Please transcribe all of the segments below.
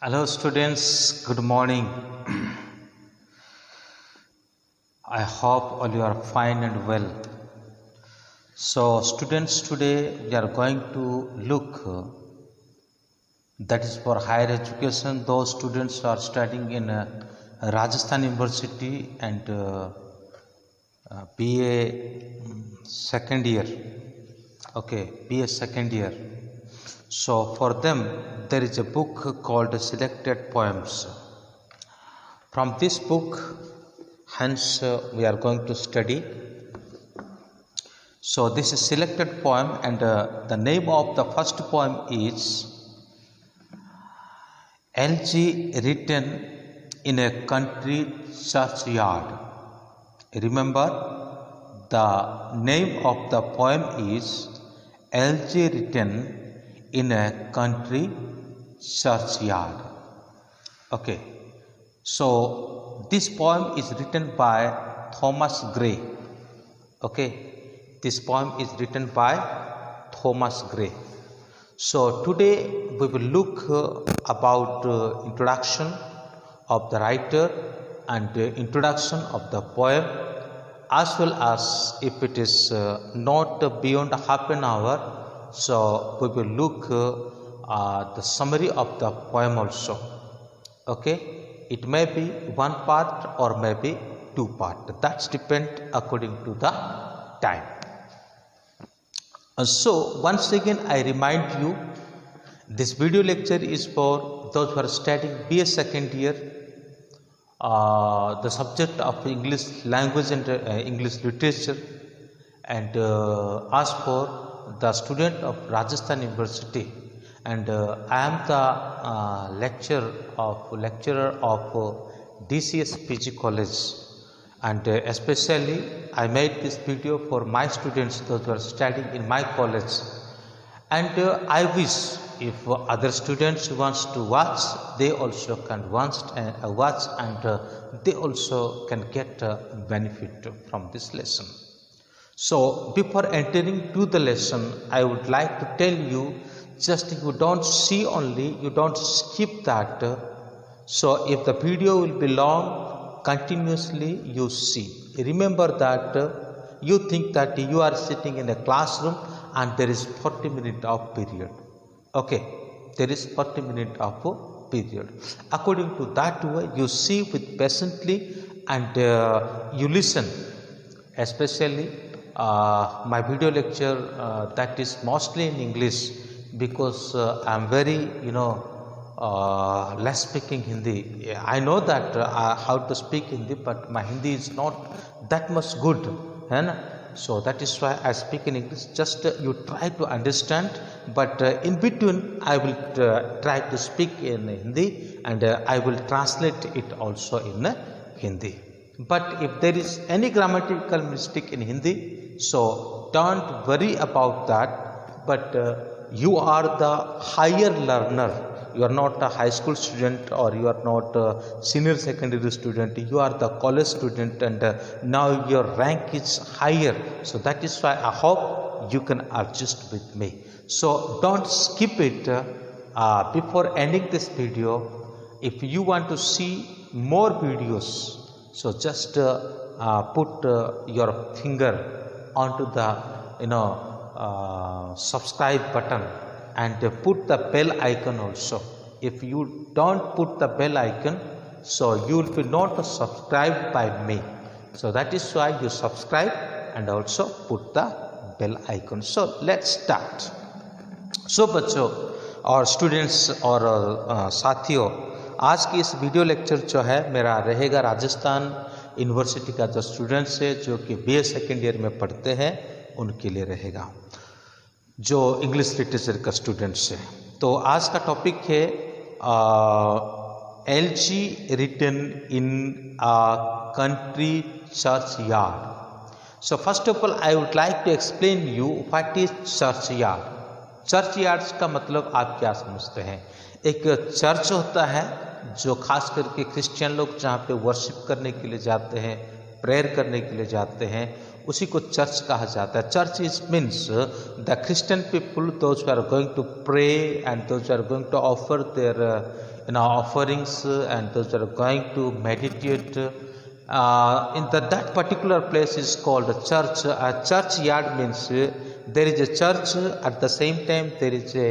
Hello students, good morning. I hope all you are fine and well. So students, today we are going to look that is for higher education. Those students who are studying in Rajasthan University and BA second year. Okay, BA second year. So for them there is a book called Selected Poems. From this book, hence we are going to study. So this is selected poem, and the name of the first poem is LG written in a country churchyard. Remember, the name of the poem is LG written in a country churchyard. Okay, so this poem is written by Thomas Gray. Okay, this poem is written by Thomas Gray. So today we will look about introduction of the writer and introduction of the poem, as well as, if it is not beyond half an hour, so we will look the summary of the poem also. Okay, it may be one part or maybe two parts. That's depend according to the time. So once again I remind you, this video lecture is for those who are studying BA second year, the subject of English language and English literature, and as for the student of Rajasthan University, and I am the lecturer of DCS PG College, and especially I made this video for my students, those who are studying in my college, and I wish if other students wants to watch, they also can watch and they also can get benefit from this lesson. So before entering to the lesson, I would like to tell you, just you don't see only, you don't skip that. So if the video will be long, continuously you see. Remember that you think that you are sitting in a classroom and there is 40 minutes of period. Okay, there is 40 minutes of period. According to that way, you see with patiently and you listen, especially my video lecture that is mostly in English, because I am very less speaking Hindi. I know that how to speak Hindi, but my Hindi is not that much good, so that is why I speak in English. Just you try to understand, but in between I will try to speak in Hindi, and I will translate it also in Hindi. But if there is any grammatical mistake in Hindi, so don't worry about that. But you are the higher learner. You are not a high school student, or you are not a senior secondary student. You are the college student, and now your rank is higher. So that is why I hope you can adjust with me. So don't skip it. Before ending this video, if you want to see more videos, so just put your finger onto the subscribe button and put the bell icon also. If you don't put the bell icon, so you will be not subscribed by me. So that is why you subscribe and also put the bell icon. So let's start. So बच्चों और students और साथियों, आज की इस video lecture जो है मेरा रहेगा राजस्थान यूनिवर्सिटी का जो स्टूडेंट्स है, जो कि BA सेकेंड ईयर में पढ़ते हैं, उनके लिए रहेगा, जो इंग्लिश लिटरेचर का स्टूडेंट्स है। तो आज का टॉपिक है LG written in country churchyard. So first of all I would like to explain you what is churchyard. Churchyards का मतलब आप क्या समझते हैं? एक चर्च होता है जो खास करके क्रिश्चियन लोग जहाँ पे वर्शिप करने के लिए जाते हैं, प्रेयर करने के लिए जाते हैं, उसी को चर्च कहा जाता है। Church is means the Christian people, those are going to pray and those are going to offer their offerings and those are going to meditate in that particular place is called a church. A churchyard means there is a church, at the same time there is a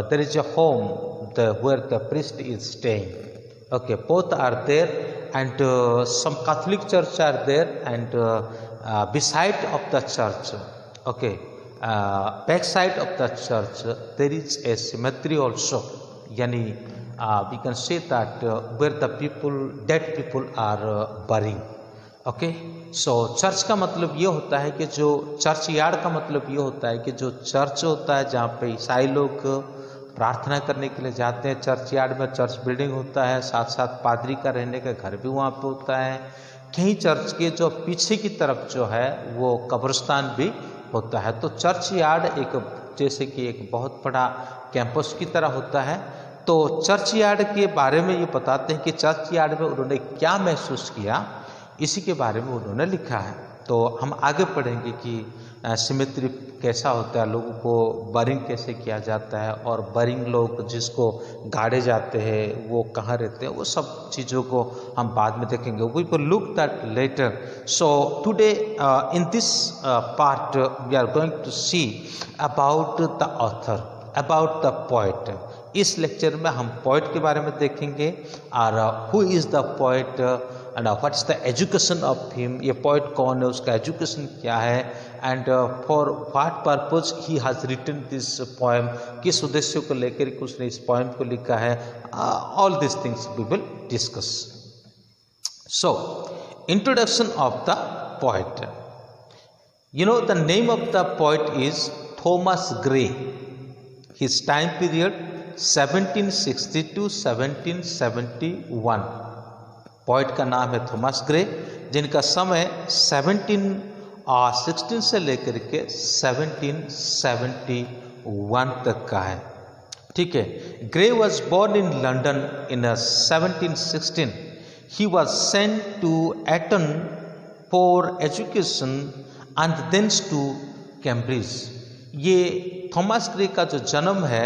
there is a home where the priest is staying. Okay, both are there, and some Catholic church are there, and beside of the church, okay, back side of the church there is a cemetery also. Yani we can say that where the dead people are burying. Okay, so church का मतलब ये होता है कि जो church yard का मतलब ये होता है कि जो चर्च होता है जहाँ पे ईसाई लोग प्रार्थना करने के लिए जाते हैं। चर्च यार्ड में चर्च बिल्डिंग होता है, साथ साथ पादरी का रहने का घर भी वहाँ पे होता है। कहीं चर्च के जो पीछे की तरफ जो है वो कब्रिस्तान भी होता है। तो चर्च यार्ड एक जैसे कि एक बहुत बड़ा कैंपस की तरह होता है। तो चर्च यार्ड के बारे में ये बताते हैं कि चर्च यार्ड में उन्होंने क्या महसूस किया, इसी के बारे में उन्होंने लिखा है। तो हम आगे पढ़ेंगे कि सिमेट्री कैसा होता है, लोगों को बरिंग कैसे किया जाता है, और बरिंग लोग जिसको गाड़े जाते हैं वो कहाँ रहते हैं, वो सब चीज़ों को हम बाद में देखेंगे। We will look that later. So today in this part we are going to see about the author, about the poet. इस लेक्चर में हम पोएट के बारे में देखेंगे, और who is the poet and what is the education of him, ये poet कौन है, उसका एजुकेशन क्या है, and for what purpose he has written this poem, किस उद्देश्य को लेकर के उसने इस पोएम को लिखा है। All this things we will discuss. So introduction of the poet. You know, the name of the poet is Thomas Gray. His time period 1760 to 1771. Poet का नाम है थॉमस ग्रे, जिनका समय 16 से लेकर के 1771 तक का है। ठीक है। Gray was born in London in 1716. He was sent to Eton for education and thence to Cambridge. ये थॉमस ग्रे का जो जन्म है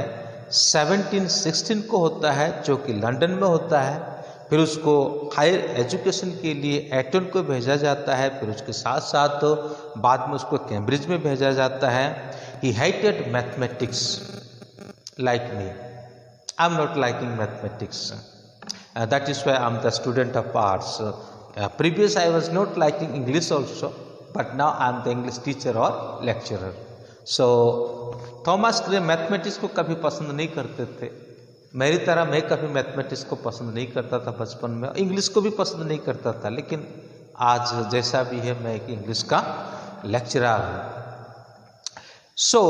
1716 को होता है, जो कि लंदन में होता है। फिर उसको हायर एजुकेशन के लिए एटन को भेजा जाता है, फिर उसके साथ साथ बाद में उसको कैम्ब्रिज में भेजा जाता है। He hated mathematics like me. I am not liking mathematics, that is why I am the student of arts. Previous I was not liking English also, but now I am the English teacher और lecturer. So Thomas Gray mathematics को कभी पसंद नहीं करते थे। मेरी तरह मैं कभी मैथमेटिक्स को पसंद नहीं करता था बचपन में, इंग्लिश को भी पसंद नहीं करता था, लेकिन आज जैसा भी है मैं एक इंग्लिश का लेक्चरर हूँ। So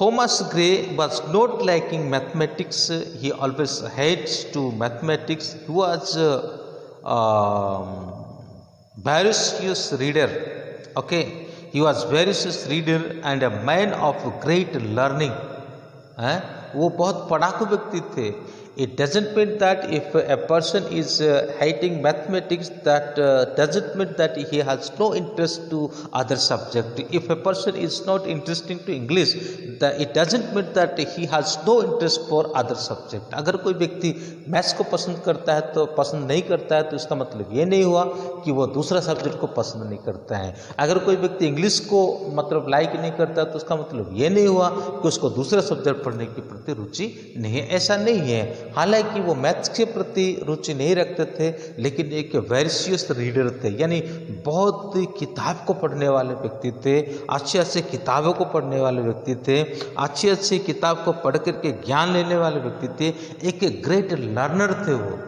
Thomas Gray was not liking mathematics, he always hates to mathematics. He was voracious reader. Okay, he was voracious reader and a man of great learning. वो बहुत पढ़ाकू व्यक्ति थे। It doesn't mean that if a person is hating mathematics, that doesn't mean that he has no interest to other subject. If a person is not interested to English, it doesn't mean that he has no interest for other subject. अगर कोई व्यक्ति maths को पसंद करता है तो पसंद नहीं करता है, तो इसका मतलब ये नहीं हुआ कि वो दूसरा सब्जेक्ट को पसंद नहीं करता है। अगर कोई व्यक्ति इंग्लिश को मतलब लाइक नहीं करता तो उसका मतलब ये नहीं हुआ कि उसको दूसरा सब्जेक्ट पढ़ने के प्रति रुचि नहीं है। ऐसा नहीं है। हालांकि वो मैथ्स के प्रति रुचि नहीं रखते थे, लेकिन एक वेरिशियस रीडर थे, यानी बहुत किताब को पढ़ने वाले व्यक्ति थे, अच्छे अच्छे किताबों को पढ़ने वाले व्यक्ति थे, अच्छी अच्छी किताब को पढ़ करके ज्ञान लेने वाले व्यक्ति थे। एक ग्रेट लर्नर थे वो,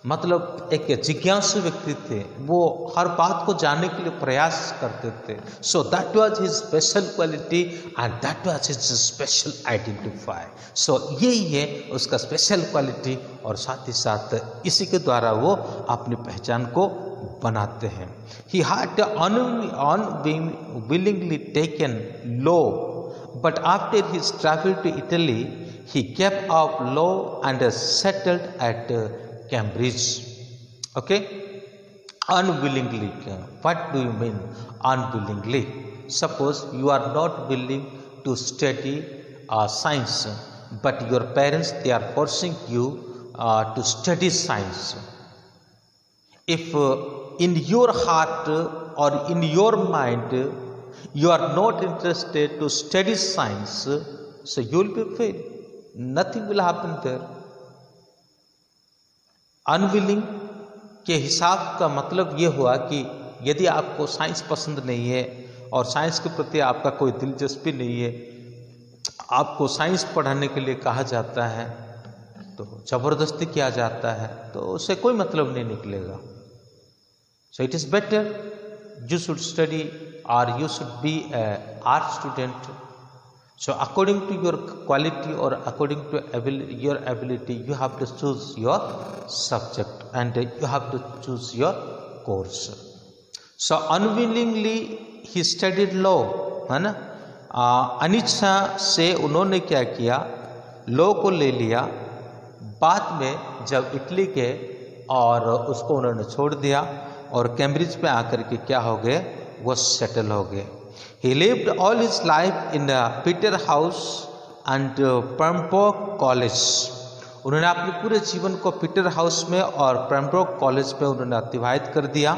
मतलब एक जिज्ञासु व्यक्ति थे। वो हर बात को जानने के लिए प्रयास करते थे। So that was his special quality and that was his special identify. So यही है उसका स्पेशल क्वालिटी, और साथ ही साथ इसी के द्वारा वो अपनी पहचान को बनाते हैं। He had unwillingly taken law, but after his travel to Italy he gave up law and settled at Cambridge. Okay, Unwillingly. What do you mean unwillingly? Suppose you are not willing to study science, but your parents, they are forcing you to study science. If in your heart or in your mind you are not interested to study science, so you will be failed. Nothing will happen there. Unwilling के हिसाब का मतलब ये हुआ कि यदि आपको science पसंद नहीं है और साइंस के प्रति आपका कोई दिलचस्पी नहीं है, आपको साइंस पढ़ाने के लिए कहा जाता है तो ज़बरदस्ती किया जाता है, तो उससे कोई मतलब नहीं निकलेगा. So it is better you should study or you should be an art student. So according to your quality or according to your ability, you have to choose your subject and you have to choose your course. So unwillingly he studied law, है ना. अनिच्छा से उन्होंने क्या किया, law को ले लिया. बाद में जब इटली गए और उसको उन्होंने छोड़ दिया और कैम्ब्रिज में आकर के क्या हो गए, वो सेटल हो गए. He lived all his life in Peter House and Pembroke College. उन्होंने अपने पूरे जीवन को पीटर हाउस में और पेम्ब्रोक कॉलेज में उन्होंने अतिवाहित कर दिया.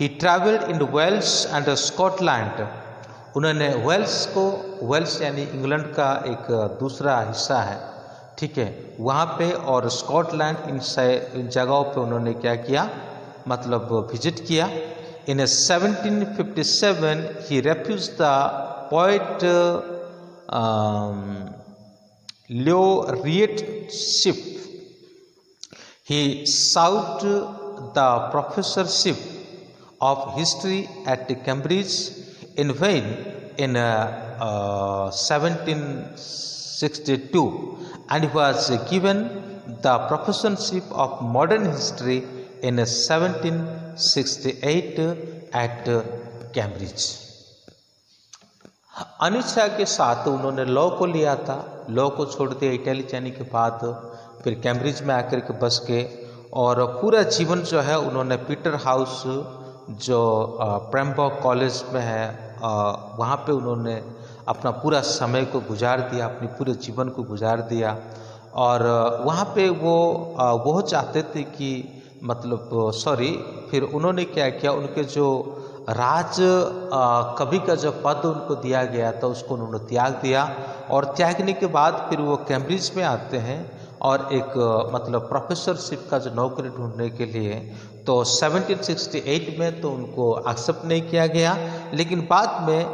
He travelled in Wales and Scotland. उन्होंने वेल्स यानी इंग्लैंड का एक दूसरा हिस्सा है, ठीक है, वहाँ पे और स्कॉटलैंड इन जगहों पे उन्होंने क्या किया, मतलब विजिट किया. In 1757 he refused the poet laureateship. He sought the professorship of history at Cambridge in vain in 1762 and he was given the professorship of modern history in 1768 at Cambridge. अनिच्छा के साथ उन्होंने लॉ को लिया था, law को छोड़ दिया इटली जाने के बाद, फिर कैम्ब्रिज में आकर के बस गए और पूरा जीवन जो है उन्होंने पीटर हाउस जो पेम्ब्रोक कॉलेज में है वहाँ पे उन्होंने अपना पूरा समय को गुजार दिया, अपने पूरे जीवन को गुजार दिया. और वहाँ पे वो चाहते थे कि फिर उन्होंने क्या किया, उनके जो राज कवि का जो पद उनको दिया गया था उसको उन्होंने त्याग दिया. और त्यागने के बाद फिर वो कैम्ब्रिज में आते हैं और एक प्रोफेसरशिप का जो नौकरी ढूंढने के लिए, तो 1768 में तो उनको एक्सेप्ट नहीं किया गया, लेकिन बाद में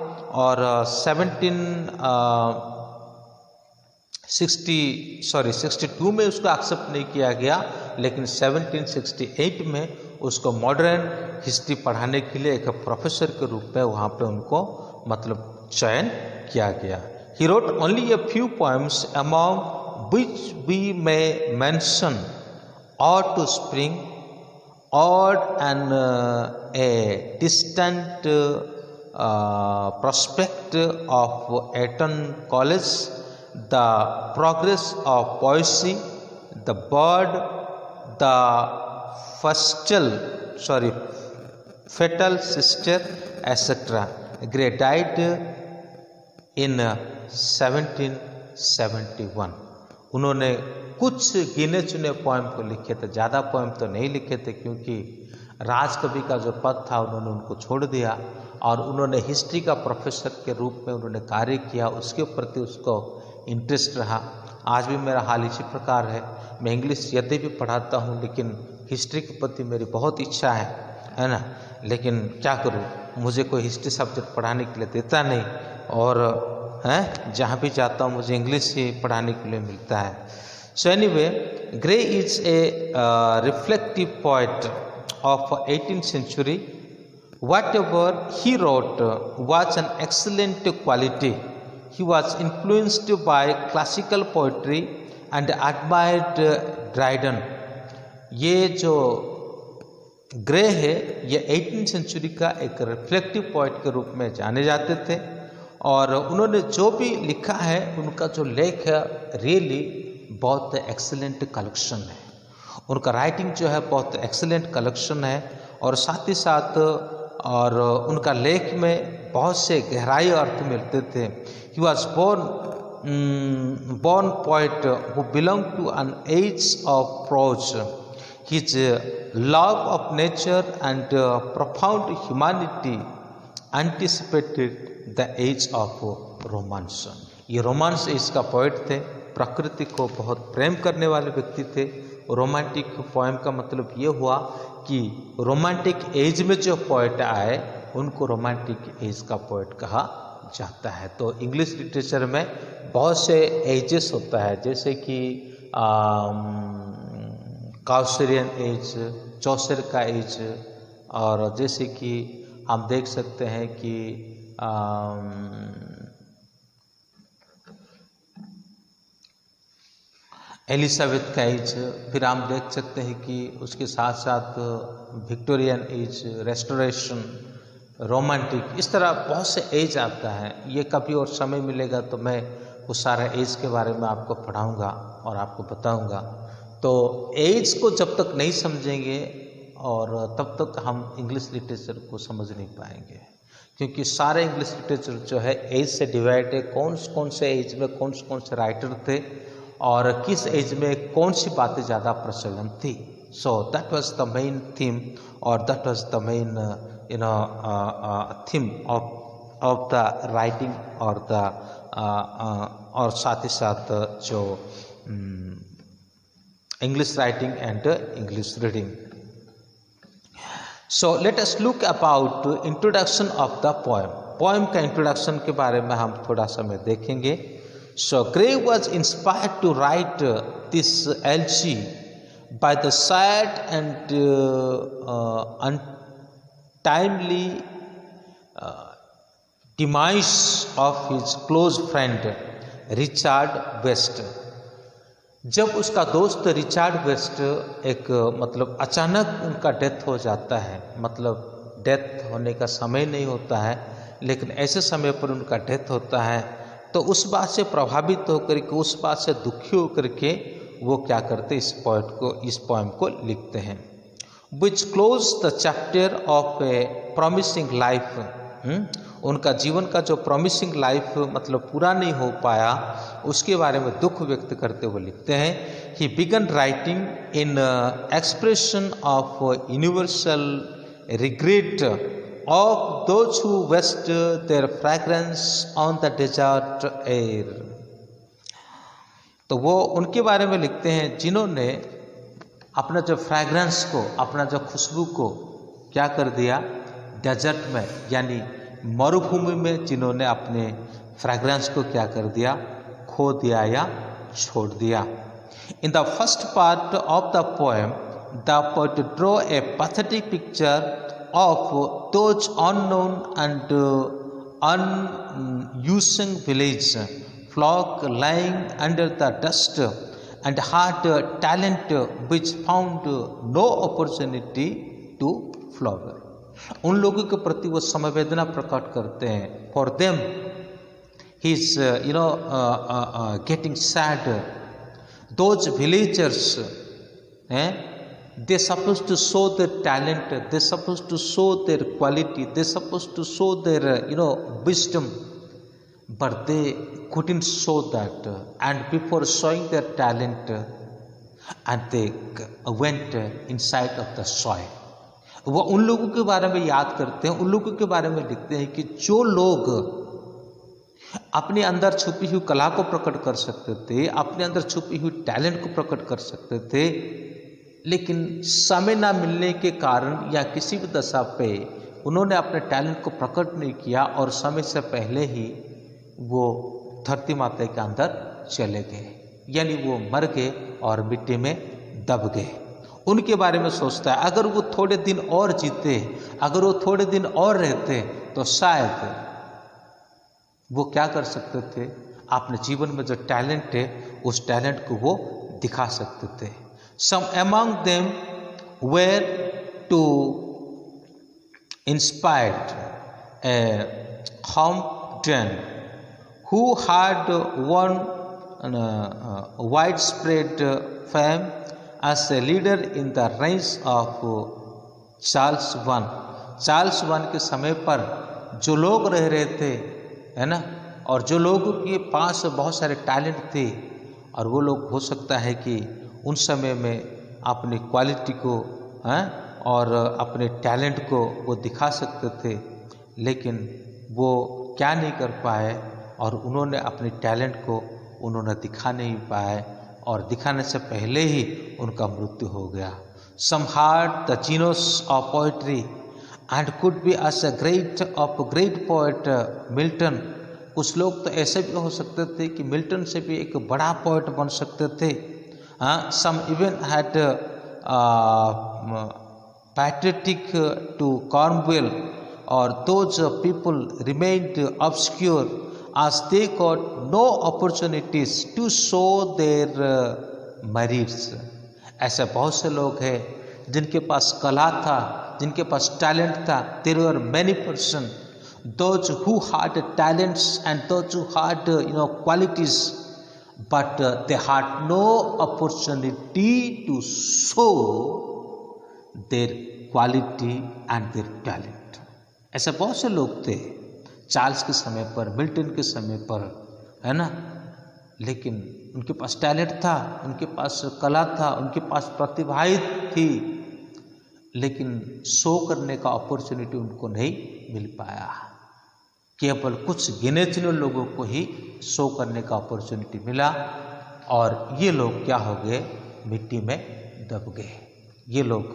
और 1762 में उसको एक्सेप्ट नहीं किया गया, लेकिन 1768 में उसको मॉडर्न हिस्ट्री पढ़ाने के लिए एक प्रोफेसर के रूप में वहाँ पे उनको चयन किया गया. He wrote only a few poems among which we may mention Ode to Spring, Ode and a Distant Prospect of Eton College, The Progress of Poesy, The Bird, The Fatal Sister, etc. Gray died in 1771. उन्होंने कुछ गिने चुने poem को लिखे थे, ज़्यादा poem तो नहीं लिखे थे क्योंकि राजकवि का जो पद था उन्होंने उनको छोड़ दिया और उन्होंने हिस्ट्री का प्रोफेसर के रूप में उन्होंने कार्य किया, उसके प्रति उसको इंटरेस्ट रहा. आज भी मेरा हाल इसी प्रकार है. मैं इंग्लिश यदि भी पढ़ाता हूँ लेकिन हिस्ट्री के प्रति मेरी बहुत इच्छा है ना, लेकिन क्या करूँ, मुझे कोई हिस्ट्री सब्जेक्ट पढ़ाने के लिए देता नहीं और जहाँ भी जाता हूँ मुझे इंग्लिश ही पढ़ाने के लिए मिलता है. So anyway, grey is a reflective poet of 18th century. Whatever he wrote was an excellent quality. He was influenced by classical poetry and admired Dryden. ये जो ग्रे है ये 18th century का एक रिफ्लेक्टिव पोएट के रूप में जाने जाते थे और उन्होंने जो भी लिखा है उनका जो लेख है रियली बहुत एक्सीलेंट कलेक्शन है. उनका राइटिंग जो है बहुत एक्सीलेंट कलेक्शन है और साथ ही साथ और उनका लेख में बहुत से गहराई अर्थ मिलते थे। He was born poet who belonged to an age of prose. His love of nature and profound humanity anticipated the age of romance. ये रोमांस एज का पोएट थे, प्रकृति को बहुत प्रेम करने वाले व्यक्ति थे। रोमांटिक पोएम का मतलब ये हुआ कि रोमांटिक एज में जो पोएट आए उनको रोमांटिक एज का पोएट कहा जाता है। तो इंग्लिश लिटरेचर में बहुत से एजेस होता है, जैसे कि काउसरियन एज, चौसर का एज, और जैसे कि हम देख सकते हैं कि एलिजाबेथ का एज, फिर हम देख सकते हैं कि उसके साथ साथ विक्टोरियन एज, रेस्टोरेशन, रोमांटिक, इस तरह बहुत से एज आता है। ये कभी और समय मिलेगा तो मैं उस सारे एज के बारे में आपको पढ़ाऊंगा और आपको बताऊंगा। तो एज को जब तक नहीं समझेंगे और तब तक हम इंग्लिश लिटरेचर को समझ नहीं पाएंगे, क्योंकि सारे इंग्लिश लिटरेचर जो है एज से डिवाइड है। कौन से एज में कौन से राइटर थे और किस एज में कौन सी बातें ज़्यादा प्रचलन थी। So that was the main theme और that was the main theme of the writing और साथ ही साथ जो English writing and English reading. So let us look about introduction of the poem. Poem का इंट्रोडक्शन के बारे में हम थोड़ा समय देखेंगे। So Gray was inspired to write this elegy by the sad and untimely demise of his close friend Richard West. जब उसका दोस्त रिचार्ड वेस्ट एक मतलब अचानक उनका डेथ हो जाता है, मतलब डेथ होने का समय नहीं होता है लेकिन ऐसे समय पर उनका डेथ होता है, तो उस बात से प्रभावित होकर के, उस बात से दुखी होकर के वो क्या करते, इस पोएम को लिखते हैं। Which close the chapter of a promising life. उनका जीवन का जो प्रॉमिसिंग लाइफ मतलब पूरा नहीं हो पाया, उसके बारे में दुख व्यक्त करते हुए लिखते हैं। He began writing in expression of universal regret of those who waste their fragrance on the desert air. तो वो उनके बारे में लिखते हैं जिन्होंने अपना जो फ्रेग्रेंस को, अपना जो खुशबू को क्या कर दिया, डेजर्ट में यानी मरुभूमि में जिन्होंने अपने फ्रेग्रेंस को क्या कर दिया, खो दिया या छोड़ दिया। In the first part of the poem the poet draw a pathetic picture of those unknown and unusing village flock lying under the dust and had talent which found no opportunity to flower। उन लोगों के प्रति वो समवेदना प्रकट करते हैं। For them he is getting sad। Those villagers they supposed to show their talent, they supposed to show their quality, they supposed to show their wisdom, but they couldn't show that, and before showing their talent and they went inside of the soil। वो उन लोगों के बारे में याद करते हैं, उन लोगों के बारे में लिखते हैं कि जो लोग अपने अंदर छुपी हुई कला को प्रकट कर सकते थे, अपने अंदर छुपी हुई टैलेंट को प्रकट कर सकते थे, लेकिन समय ना मिलने के कारण या किसी भी दशा पे उन्होंने अपने टैलेंट को प्रकट नहीं किया और समय से पहले ही वो धरती माता के अंदर चले गए, यानी वो मर गए और मिट्टी में दब गए। उनके बारे में सोचता है अगर वो थोड़े दिन और जीते, अगर वो थोड़े दिन और रहते तो शायद वो क्या कर सकते थे, अपने जीवन में जो टैलेंट है उस टैलेंट को वो दिखा सकते थे। Some among them were to inspired Hampden who had won widespread fame as a leader in the range of Charles one के समय पर जो लोग रह रहे थे, है ना, और जो लोगों के पास बहुत सारे टैलेंट थे, और वो लोग हो सकता है कि उन समय में अपनी क्वालिटी को और अपने टैलेंट को वो दिखा सकते थे, लेकिन वो क्या नहीं कर पाए, और उन्होंने अपने टैलेंट को उन्होंने दिखा नहीं पाए, और दिखाने से पहले ही उनका मृत्यु हो गया। Some had the genius of poetry and could be as a great poet Milton. कुछ लोग तो ऐसे भी हो सकते थे कि मिल्टन से भी एक बड़ा पोएट बन सकते थे। Some even had patriotic to Cornwall, or those people remained obscure as they got no opportunities to show their merits. ऐसे बहुत से लोग हैं जिनके पास कला था, जिनके पास टैलेंट था। There were many persons, those who had talents and those who had qualities, but they had no opportunity to show their quality and their talent. ऐसे बहुत से लोग थे चार्ल्स के समय पर, मिल्टन के समय पर, है ना, लेकिन उनके पास टैलेंट था, उनके पास कला था, उनके पास प्रतिभाएं थी, लेकिन शो करने का अपॉर्चुनिटी उनको नहीं मिल पाया। केवल कुछ गिने चुने लोगों को ही शो करने का अपॉर्चुनिटी मिला, और ये लोग क्या हो गए, मिट्टी में दब गए। ये लोग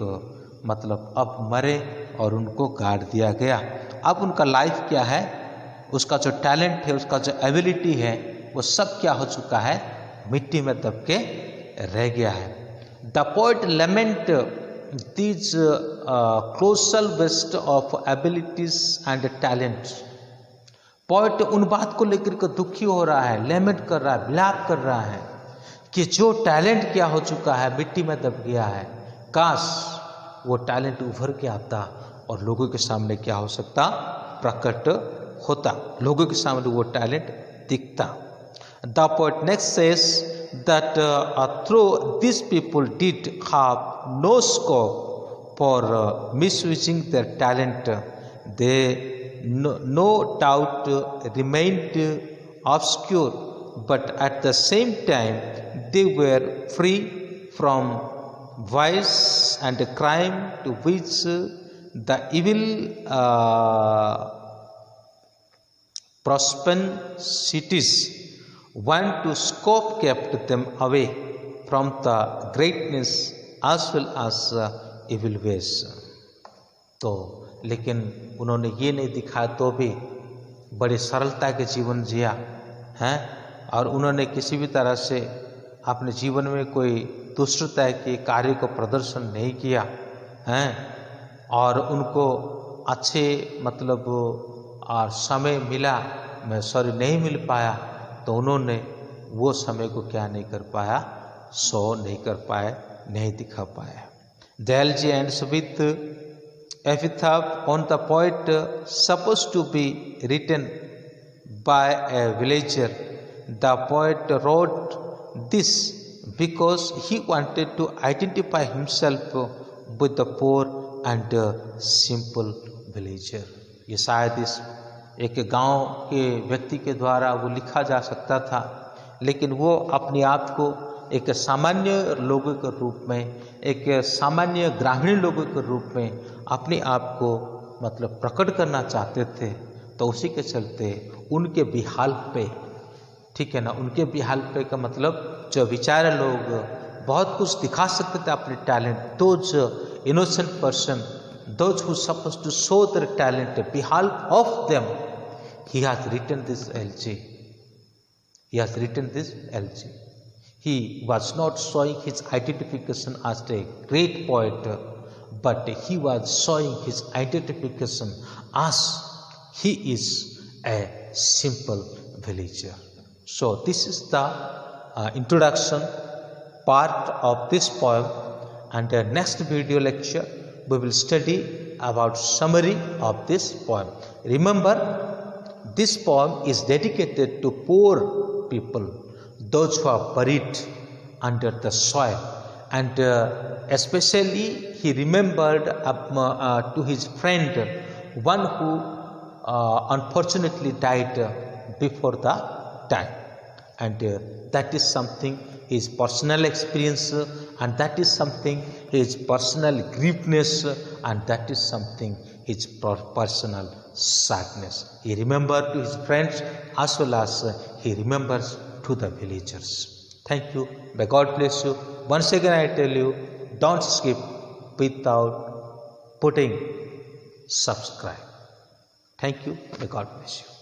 मतलब अब मरे और उनको गाड़ दिया गया। अब उनका लाइफ क्या है, उसका जो टैलेंट है, उसका जो एबिलिटी है, वो सब क्या हो चुका है, मिट्टी में दब के रह गया है। The poet lament these colossal waste of abilities and talent. Poet उन बात को लेकर के दुखी हो रहा है, लेमेंट कर रहा है, विलाप कर रहा है कि जो टैलेंट क्या हो चुका है, मिट्टी में दब गया है। काश वो टैलेंट उभर के आता और लोगों के सामने क्या हो सकता, प्रकट होता, लोगों के सामने वो टैलेंट दिखता। The poet next says that through this people did have no scope for misusing their talent, they no doubt remained obscure, but at the same time they were free from vice and crime to which the evil propensities want to scope kept them away from the greatness as well as evil ways. तो लेकिन उन्होंने ये नहीं दिखाया, तो भी बड़ी सरलता के जीवन जिया हैं, और उन्होंने किसी भी तरह से अपने जीवन में कोई दुष्टता के कार्य को प्रदर्शन नहीं किया हैं, और उनको अच्छे मतलब और समय मिला, नहीं मिल पाया, तो उन्होंने वो समय को क्या नहीं कर पाया, शो नहीं कर पाए, नहीं दिखा पाए। The ends with epitaph on the poet supposed to be written by a villager. The poet wrote this because he wanted to identify himself with the poor and simple villager. ये शायद इस एक गांव के व्यक्ति के द्वारा वो लिखा जा सकता था, लेकिन वो अपने आप को एक सामान्य लोगों के रूप में, एक सामान्य ग्रामीण लोगों के रूप में अपने आप को मतलब प्रकट करना चाहते थे। तो उसी के चलते उनके बिहाल पे, ठीक है ना, उनके बिहाल पे का मतलब जो बेचारे लोग बहुत कुछ दिखा सकते थे अपने talent, those innocent person, those who supposed to show their talent, behalf of them he has written this LG. He has written this LG. He was not showing his identification as a great poet, but he was showing his identification as he is a simple villager. So this is the introduction part of this poem, and the next video lecture we will study about summary of this poem. Remember, this poem is dedicated to poor people, those who are buried under the soil, and especially he remembered to his friend, one who unfortunately died before the time, and that is something his personal experience, and that is something his personal grievedness, and that is something his personal sadness. He remembered to his friends as well as he remembers to the villagers. Thank you. May God bless you. Once again I tell you, don't skip without putting subscribe. Thank you. May God bless you.